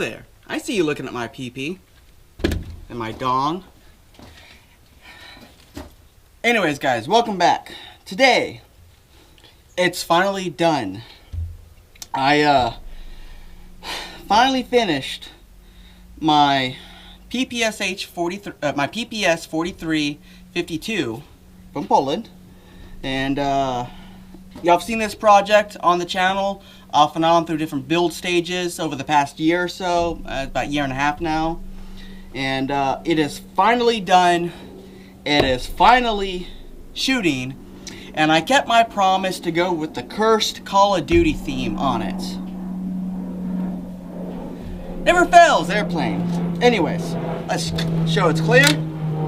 there. I see you looking at my PP and my dong. Anyways, guys, welcome back. Today, it's finally done. I finally finished my PPS-43 52 from Poland, and y'all have seen this project on the channel off and on through different build stages over the past year or so, about a year and a half now, and it is finally done. It is finally shooting, and I kept my promise to go with the cursed Call of Duty theme on it. Never fails, airplane. Anyways, let's show it's clear.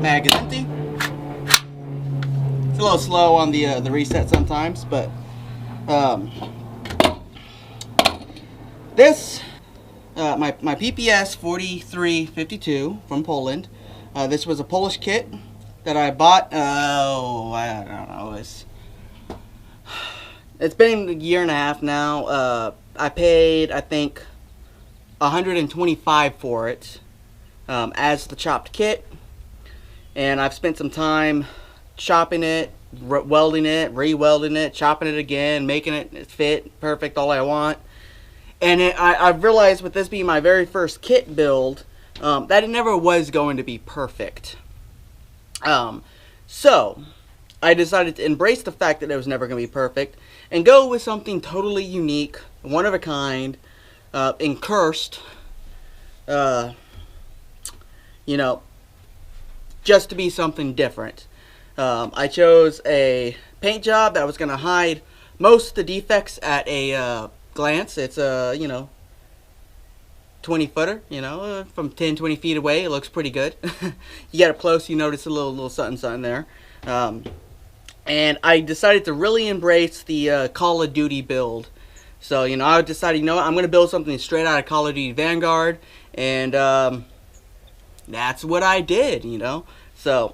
Mag is empty. It's a little slow on the reset sometimes, but this my PPS-43 52 from Poland. This was a Polish kit that I bought. I don't know. It's been a year and a half now. I paid, I think, $125 for it as the chopped kit, and I've spent some time chopping it, welding it, re-welding it, chopping it again, making it fit perfect all I want. And I've realized with this being my very first kit build that it never was going to be perfect. So I decided to embrace the fact that it was never going to be perfect and go with something totally unique, one of a kind, and cursed, you know, just to be something different. I chose a paint job that was going to hide most of the defects at a glance. It's a, you know, 20-footer, you know, from 10-20 feet away. It looks pretty good. You get up close, you notice a little something there. And I decided to really embrace the Call of Duty build. So, you know, I decided, you know what, I'm going to build something straight out of Call of Duty Vanguard, and that's what I did, you know. So,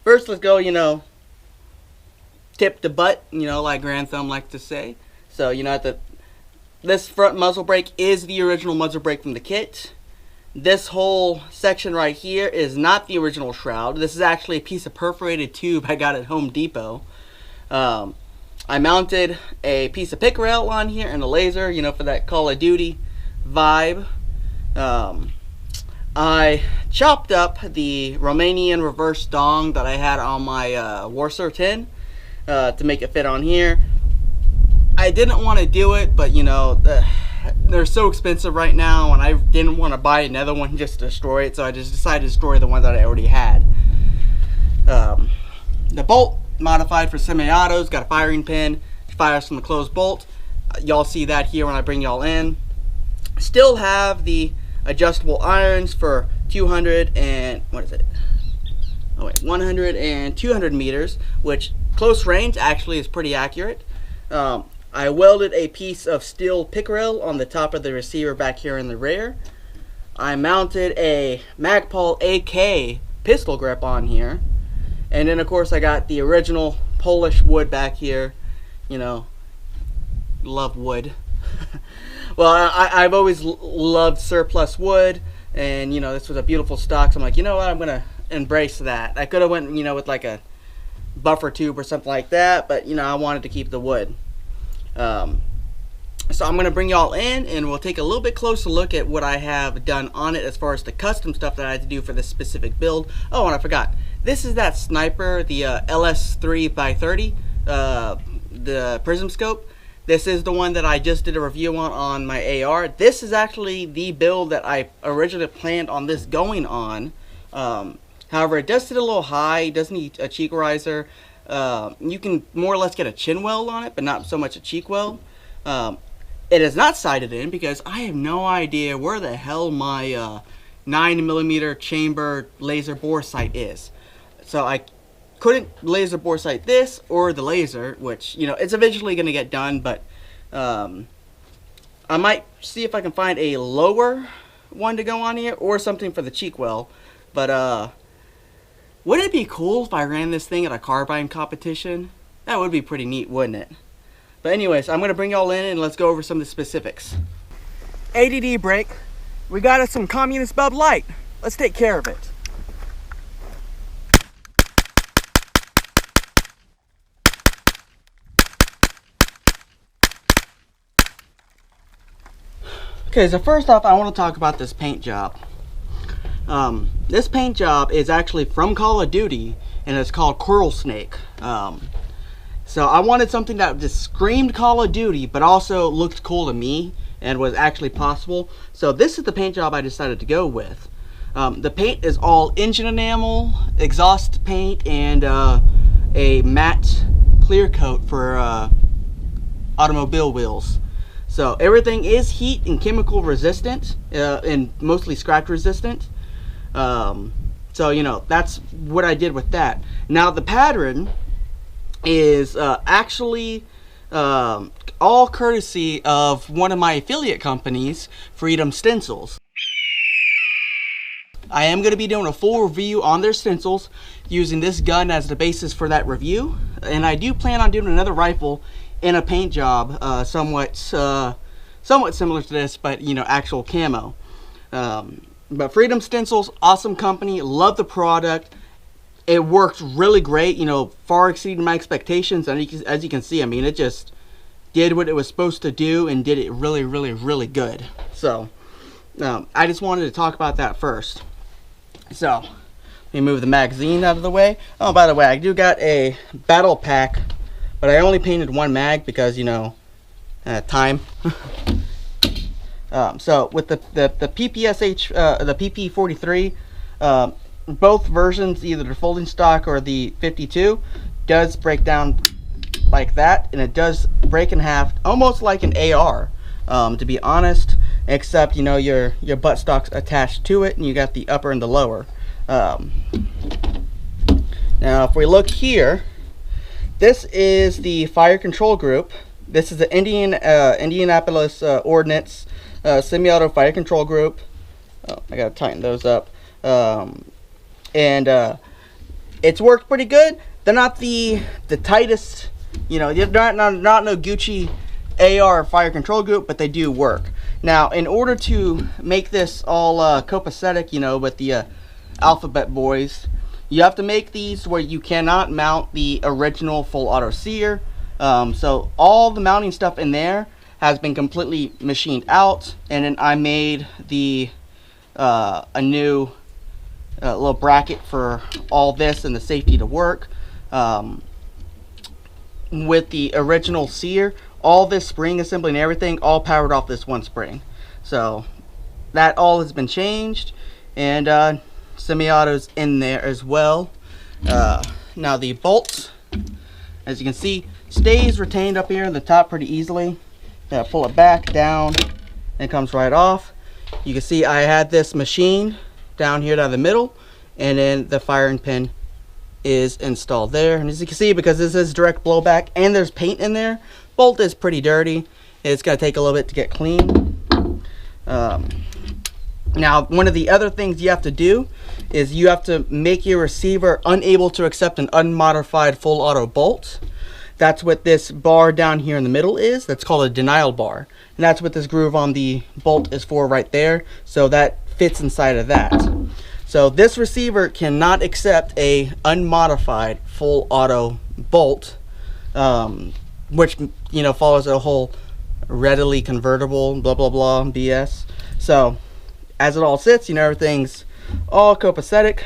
first let's go, you know, tip to butt, you know, like Grand Thumb likes to say. So, you know, this front muzzle brake is the original muzzle brake from the kit. This whole section right here is not the original shroud. This is actually a piece of perforated tube I got at Home Depot. I mounted a piece of pick rail on here and a laser, you know, for that Call of Duty vibe. I chopped up the Romanian reverse dong that I had on my Warsaw 10 to make it fit on here. I didn't want to do it, but you know, they're so expensive right now, and I didn't want to buy another one just to destroy it, so I just decided to destroy the one that I already had. The bolt, modified for semi-autos, got a firing pin, fires from the closed bolt. Y'all see that here when I bring y'all in. Still have the adjustable irons for 200 and, what is it? Oh wait, 100 and 200 meters, which close range actually is pretty accurate. I welded a piece of steel pick rail on the top of the receiver back here in the rear. I mounted a Magpul AK pistol grip on here. And then of course I got the original Polish wood back here. You know, love wood. Well, I've always loved surplus wood, and you know, this was a beautiful stock, so I'm like, you know what, I'm gonna embrace that. I could have went, you know, with like a buffer tube or something like that, but you know, I wanted to keep the wood. So I'm going to bring y'all in, and we'll take a little bit closer look at what I have done on it as far as the custom stuff that I had to do for this specific build. Oh, and I forgot, this is that sniper, the LS3x30, the prism scope. This is the one that I just did a review on my AR. This is actually the build that I originally planned on this going on. However, it does sit a little high, it does need a cheek riser. You can more or less get a chin weld on it, but not so much a cheek weld. It is not sighted in because I have no idea where the hell my 9mm chamber laser bore sight is. So I couldn't laser bore sight this or the laser, which, you know, it's eventually going to get done, but I might see if I can find a lower one to go on here or something for the cheek weld. But wouldn't it be cool if I ran this thing at a carbine competition? That would be pretty neat, wouldn't it? But anyways, I'm gonna bring y'all in and let's go over some of the specifics. ADD brake. We got us some Communist Bud Light. Let's take care of it. Okay, so first off, I want to talk about this paint job. This paint job is actually from Call of Duty, and it's called Coral Snake. So I wanted something that just screamed Call of Duty, but also looked cool to me and was actually possible. So this is the paint job I decided to go with. The paint is all engine enamel, exhaust paint, and a matte clear coat for automobile wheels. So everything is heat and chemical resistant, and mostly scratch resistant. So you know, that's what I did with that. Now the pattern is actually all courtesy of one of my affiliate companies, Freedom Stencils. I am going to be doing a full review on their stencils using this gun as the basis for that review, and I do plan on doing another rifle in a paint job, somewhat similar to this, but you know, actual camo. But Freedom Stencils, awesome company, love the product. It worked really great, you know, far exceeding my expectations, and as you can see, I mean, it just did what it was supposed to do and did it really, really, really good. So I just wanted to talk about that first. So let me move the magazine out of the way. Oh, by the way, I do got a battle pack, but I only painted one mag because, you know, time. So with the PP-43, both versions, either the folding stock or the 52, does break down like that, and it does break in half, almost like an AR, to be honest. Except, you know, your buttstock's attached to it, and you got the upper and the lower. Now, if we look here, this is the fire control group. This is the Indianapolis Ordnance Semi-Auto Fire Control Group. Oh, I gotta tighten those up. It's worked pretty good. They're not the tightest, you know, they're not no Gucci AR fire control group, but they do work. Now, in order to make this all copacetic, you know, with the alphabet boys, you have to make these where you cannot mount the original full auto sear. So all the mounting stuff in there has been completely machined out, and then I made the a new little bracket for all this and the safety to work. With the original sear, all this spring assembly and everything all powered off this one spring. So that all has been changed, and semi-auto's in there as well. Now the bolts, as you can see, stays retained up here in the top pretty easily. Pull it back down and it comes right off. You can see I had this machine down here down the middle, and then the firing pin is installed there. And as you can see, because this is direct blowback and there's paint in there, bolt is pretty dirty. It's going to take a little bit to get clean. Now, one of the other things you have to do is you have to make your receiver unable to accept an unmodified full auto bolt. That's what this bar down here in the middle is. That's called a denial bar. And that's what this groove on the bolt is for right there. So that fits inside of that. So this receiver cannot accept a unmodified full auto bolt, which, you know, follows a whole readily convertible blah blah blah BS. So as it all sits, you know, everything's all copacetic.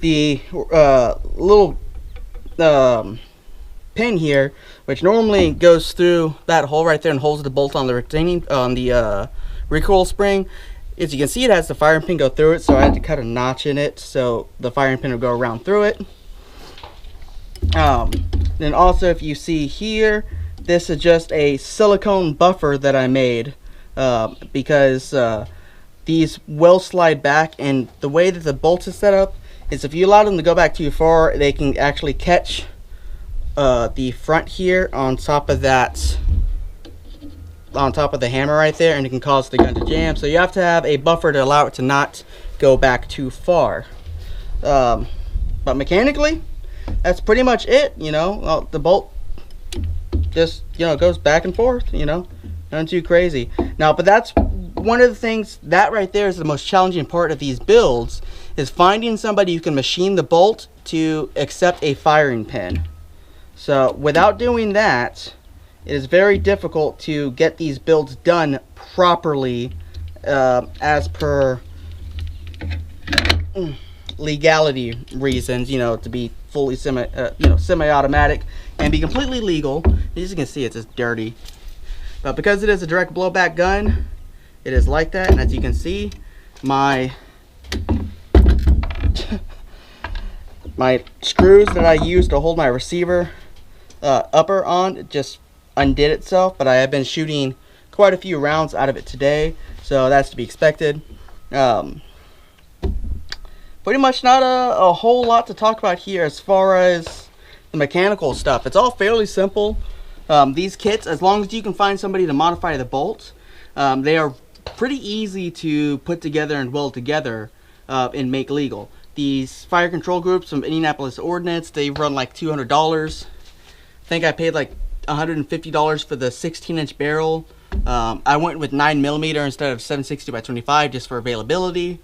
The little pin here, which normally goes through that hole right there and holds the bolt on the retaining recoil spring, as you can see, it has the firing pin go through it, so I had to cut a notch in it so the firing pin will go around through it. Then also, if you see here, this is just a silicone buffer that I made because these will slide back, and the way that the bolts is set up is if you allow them to go back too far, they can actually catch the front here on top of that, on top of the hammer right there, and it can cause the gun to jam. So you have to have a buffer to allow it to not go back too far. But mechanically, that's pretty much it. You know, the bolt just, you know, goes back and forth, you know, nothing too crazy. Now, but that's one of the things, that right there is the most challenging part of these builds, is finding somebody who can machine the bolt to accept a firing pin. So without doing that, it is very difficult to get these builds done properly as per legality reasons, you know, to be fully semi-automatic and be completely legal. As you can see, it's just dirty. But because it is a direct blowback gun, it is like that. And as you can see, my my screws that I used to hold my receiver upper on, it just undid itself. But I have been shooting quite a few rounds out of it today, so that's to be expected. Pretty much not a whole lot to talk about here as far as the mechanical stuff. It's all fairly simple. These kits, as long as you can find somebody to modify the bolts, they are pretty easy to put together and weld together and make legal. These fire control groups from Indianapolis Ordnance, they run like $200. I think I paid like $150 for the 16-inch barrel. I went with 9mm instead of 760 by 25 just for availability.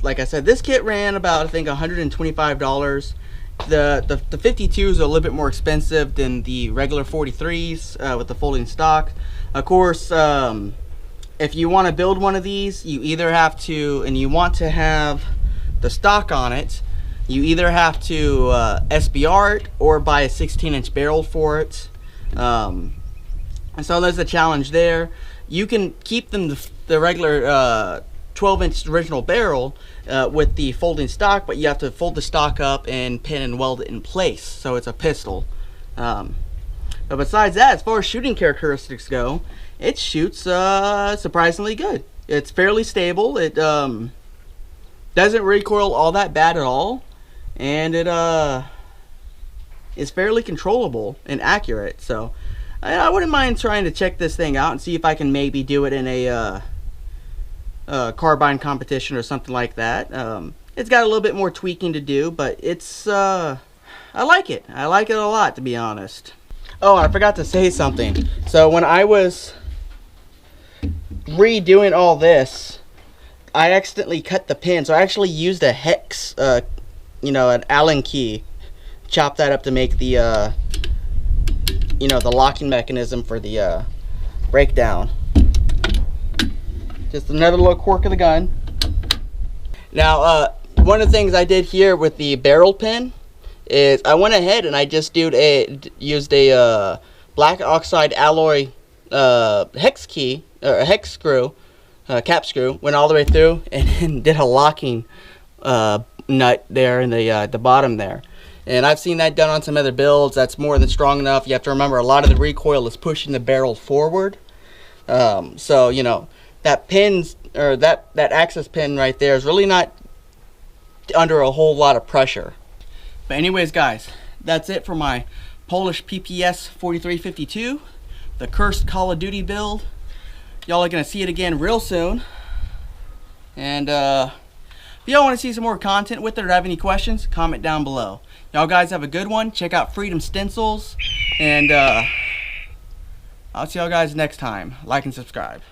Like I said, this kit ran about, I think, $125. The 52s are a little bit more expensive than the regular 43s with the folding stock. Of course, if you want to build one of these, you either have to, and you want to have the stock on it, you either have to SBR it or buy a 16-inch barrel for it. And so there's a challenge there. You can keep them the regular 12-inch original barrel with the folding stock, but you have to fold the stock up and pin and weld it in place, so it's a pistol. But besides that, as far as shooting characteristics go, it shoots surprisingly good. It's fairly stable. It doesn't recoil all that bad at all, and it is fairly controllable and accurate. So I wouldn't mind trying to check this thing out and see if I can maybe do it in a carbine competition or something like that. It's got a little bit more tweaking to do, but it's I like it. I like it a lot, to be honest. Oh, I forgot to say something. So when I was redoing all this, I accidentally cut the pin. So I actually used a hex, an Allen key, chopped that up to make the the locking mechanism for the breakdown. Just another little quirk of the gun. Now, one of the things I did here with the barrel pin is I went ahead and I just used a black oxide alloy hex key, or a hex screw, cap screw, went all the way through and did a locking nut there in the bottom there. And I've seen that done on some other builds. That's more than strong enough. You have to remember, a lot of the recoil is pushing the barrel forward. So, you know, that pins, or that access pin right there is really not under a whole lot of pressure. But anyways, guys, that's it for my Polish PPS-43 the cursed Call of Duty build. Y'all are gonna see it again real soon. And if y'all want to see some more content with it or have any questions, comment down below. Y'all guys have a good one. Check out Freedom Stencils, and I'll see y'all guys next time. Like and subscribe.